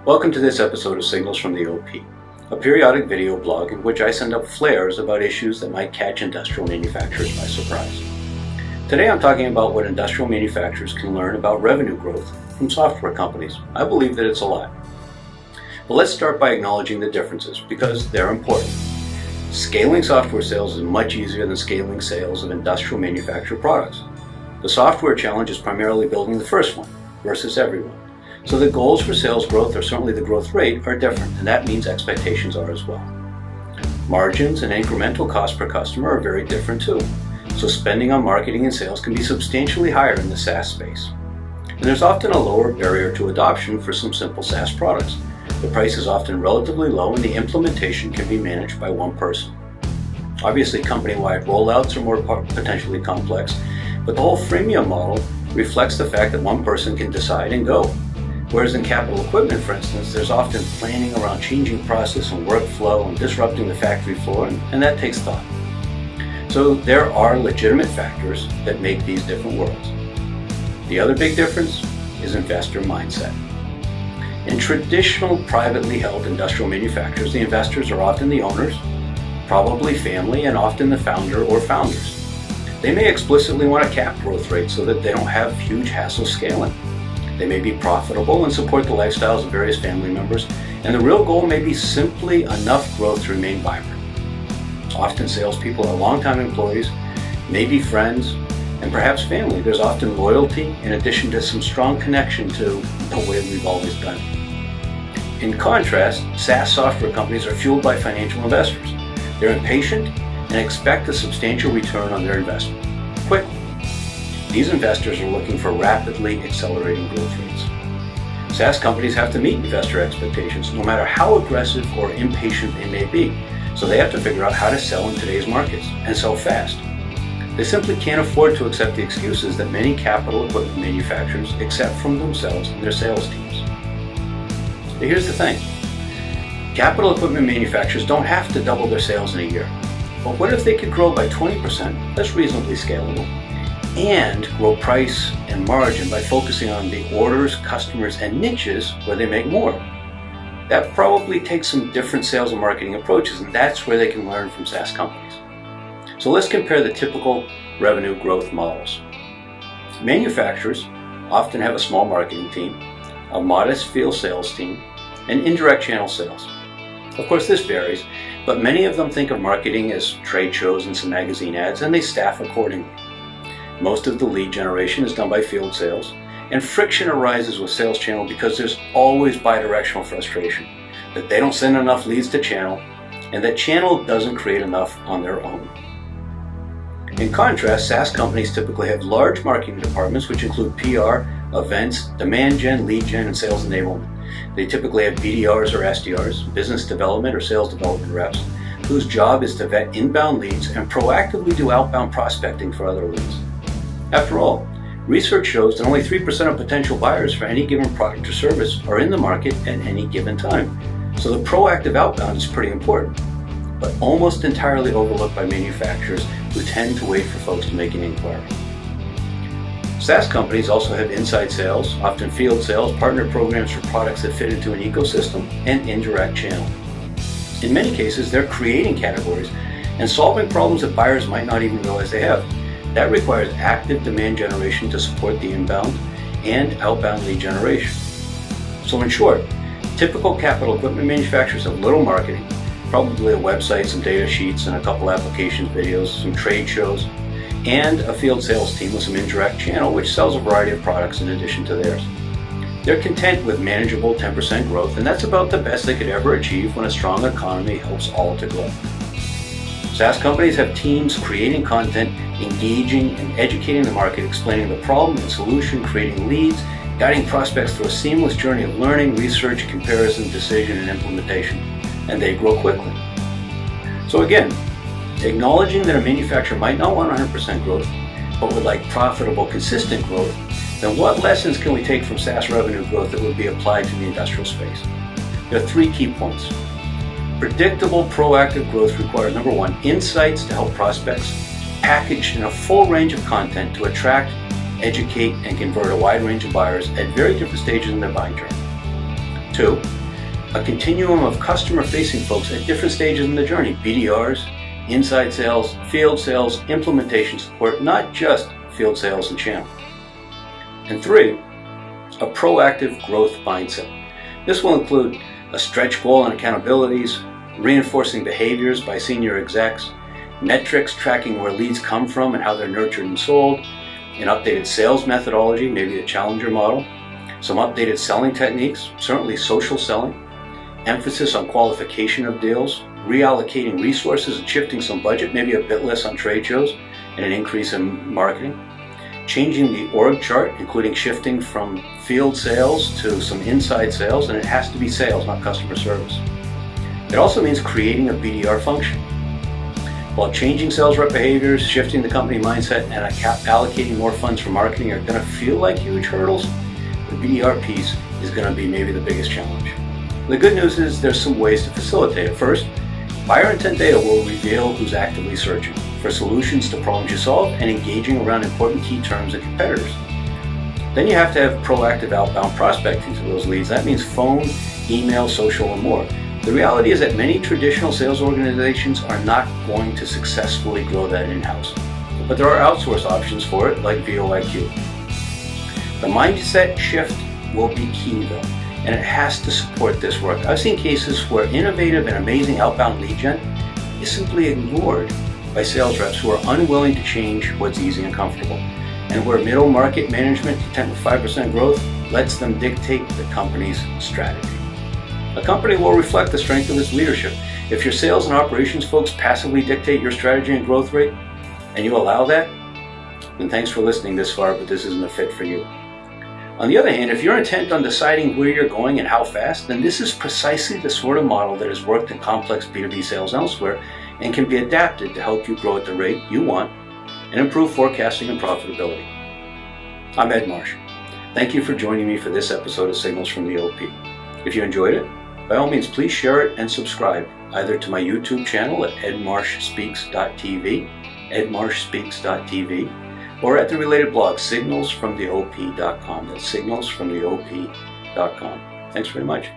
Welcome to this episode of Signals from the OP, a periodic video blog in which I send up flares about issues that might catch industrial manufacturers by surprise. Today I'm talking about what industrial manufacturers can learn about revenue growth from software companies. I believe that it's a lot. But let's start by acknowledging the differences because they're important. Scaling software sales is much easier than scaling sales of industrial manufactured products. The software challenge is primarily building the first one versus everyone. So the goals for sales growth, or certainly the growth rate, are different, and that means expectations are as well. Margins and incremental cost per customer are very different too. So spending on marketing and sales can be substantially higher in the SaaS space. And there's often a lower barrier to adoption for some simple SaaS products. The price is often relatively low and the implementation can be managed by one person. Obviously, company-wide rollouts are more potentially complex, but the whole freemium model reflects the fact that one person can decide and go. Whereas in capital equipment, for instance, there's often planning around changing process and workflow and disrupting the factory floor, and that takes thought. So there are legitimate factors that make these different worlds. The other big difference is investor mindset. In traditional privately held industrial manufacturers, the investors are often the owners, probably family, and often the founder or founders. They may explicitly want to cap growth rates so that they don't have huge hassle scaling. They may be profitable and support the lifestyles of various family members, and the real goal may be simply enough growth to remain vibrant. Often salespeople are longtime employees, maybe friends, and perhaps family. There's often loyalty in addition to some strong connection to the way we've always done it. In contrast, SaaS software companies are fueled by financial investors. They're impatient and expect a substantial return on their investment quickly. These investors are looking for rapidly accelerating growth rates. SaaS companies have to meet investor expectations no matter how aggressive or impatient they may be, so they have to figure out how to sell in today's markets and sell fast. They simply can't afford to accept the excuses that many capital equipment manufacturers accept from themselves and their sales teams. But here's the thing. Capital equipment manufacturers don't have to double their sales in a year. But what if they could grow by 20%? That's reasonably scalable. And grow price and margin by focusing on the orders, customers, and niches where they make more. That probably takes some different sales and marketing approaches, and that's where they can learn from SaaS companies. So let's compare the typical revenue growth models. Manufacturers often have a small marketing team, a modest field sales team, and indirect channel sales. Of course, this varies, but many of them think of marketing as trade shows and some magazine ads, and they staff accordingly. Most of the lead generation is done by field sales, and friction arises with sales channel because there's always bidirectional frustration that they don't send enough leads to channel, and that channel doesn't create enough on their own. In contrast, SaaS companies typically have large marketing departments which include PR, events, demand gen, lead gen, and sales enablement. They typically have BDRs or SDRs, business development or sales development reps, whose job is to vet inbound leads and proactively do outbound prospecting for other leads. After all, research shows that only 3% of potential buyers for any given product or service are in the market at any given time. So the proactive outbound is pretty important, but almost entirely overlooked by manufacturers who tend to wait for folks to make an inquiry. SaaS companies also have inside sales, often field sales, partner programs for products that fit into an ecosystem, and indirect channel. In many cases, they're creating categories and solving problems that buyers might not even realize they have. That requires active demand generation to support the inbound and outbound lead generation. So in short, typical capital equipment manufacturers have little marketing, probably a website, some data sheets, and a couple applications videos, some trade shows, and a field sales team with some indirect channel which sells a variety of products in addition to theirs. They're content with manageable 10% growth, and that's about the best they could ever achieve when a strong economy helps all to grow. SaaS companies have teams creating content, engaging and educating the market, explaining the problem and solution, creating leads, guiding prospects through a seamless journey of learning, research, comparison, decision, and implementation. And they grow quickly. So again, acknowledging that a manufacturer might not want 100% growth, but would like profitable, consistent growth, then what lessons can we take from SaaS revenue growth that would be applied to the industrial space? There are 3 key points. Predictable, proactive growth requires, number 1, insights to help prospects, packaged in a full range of content to attract, educate, and convert a wide range of buyers at very different stages in their buying journey. 2, a continuum of customer-facing folks at different stages in the journey, BDRs, inside sales, field sales, implementation support, not just field sales and channel. And 3, a proactive growth mindset. This will include a stretch goal and accountabilities, reinforcing behaviors by senior execs, metrics tracking where leads come from and how they're nurtured and sold, an updated sales methodology, maybe a challenger model, some updated selling techniques, certainly social selling, emphasis on qualification of deals, reallocating resources and shifting some budget, maybe a bit less on trade shows and an increase in marketing, changing the org chart, including shifting from field sales to some inside sales, and it has to be sales, not customer service. It also means creating a BDR function. While changing sales rep behaviors, shifting the company mindset, and allocating more funds for marketing are going to feel like huge hurdles, the BDR piece is going to be maybe the biggest challenge. The good news is there's some ways to facilitate it. First, buyer intent data will reveal who's actively searching for solutions to problems you solve and engaging around important key terms and competitors. Then you have to have proactive outbound prospecting to those leads. That means phone, email, social, and more. The reality is that many traditional sales organizations are not going to successfully grow that in-house. But there are outsourced options for it, like VOIQ. The mindset shift will be key though, and it has to support this work. I've seen cases where innovative and amazing outbound lead gen is simply ignored by sales reps who are unwilling to change what's easy and comfortable, and where middle market management, content with 5% growth, lets them dictate the company's strategy. A company will reflect the strength of its leadership. If your sales and operations folks passively dictate your strategy and growth rate, and you allow that, then thanks for listening this far, but this isn't a fit for you. On the other hand, if you're intent on deciding where you're going and how fast, then this is precisely the sort of model that has worked in complex B2B sales elsewhere and can be adapted to help you grow at the rate you want and improve forecasting and profitability. I'm Ed Marsh. Thank you for joining me for this episode of Signals from the OP. If you enjoyed it, by all means, please share it and subscribe either to my YouTube channel at edmarshspeaks.tv, edmarshspeaks.tv, or at the related blog, signalsfromtheop.com. That's signalsfromtheop.com. Thanks very much.